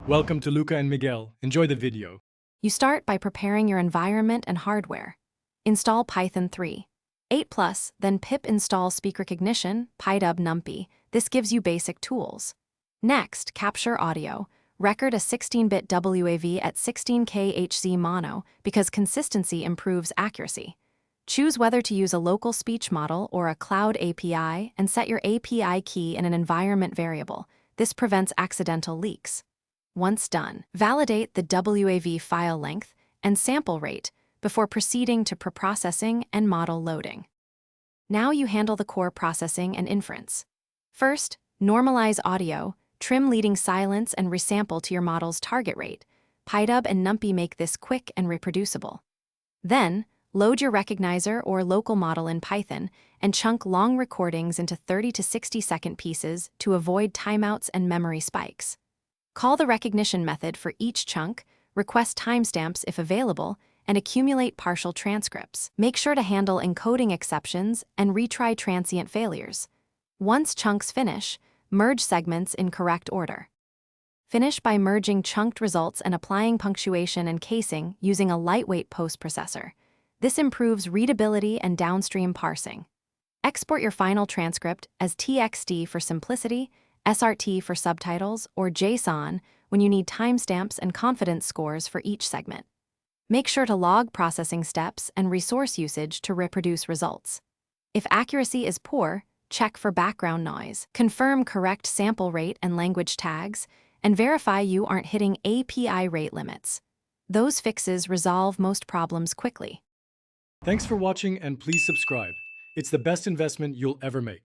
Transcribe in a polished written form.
Welcome to Luca and Miguel. Enjoy the video. You start by preparing your environment and hardware. Install Python 3. 8+, then pip install speak recognition, PyDub numpy. This gives you basic tools. Next, capture audio. Record a 16-bit WAV at 16K HZ mono because consistency improves accuracy. Choose whether to use a local speech model or a cloud API and set your API key in an environment variable. This prevents accidental leaks. Once done, validate the WAV file length and sample rate before proceeding to preprocessing and model loading. Now you handle the core processing and inference. First, normalize audio, trim leading silence and resample to your model's target rate. PyDub and numpy make this quick and reproducible. Then, load your recognizer or local model in Python and chunk long recordings into 30 to 60-second pieces to avoid timeouts and memory spikes. Call the recognition method for each chunk, request timestamps if available, and accumulate partial transcripts. Make sure to handle encoding exceptions and retry transient failures. Once chunks finish, merge segments in correct order. Finish by merging chunked results and applying punctuation and casing using a lightweight post-processor. This improves readability and downstream parsing. Export your final transcript as TXT for simplicity, SRT for subtitles, or JSON when you need timestamps and confidence scores for each segment. Make sure to log processing steps and resource usage to reproduce results. If accuracy is poor, check for background noise, confirm correct sample rate and language tags, and verify you aren't hitting API rate limits. Those fixes resolve most problems quickly. Thanks for watching and please subscribe. It's the best investment you'll ever make.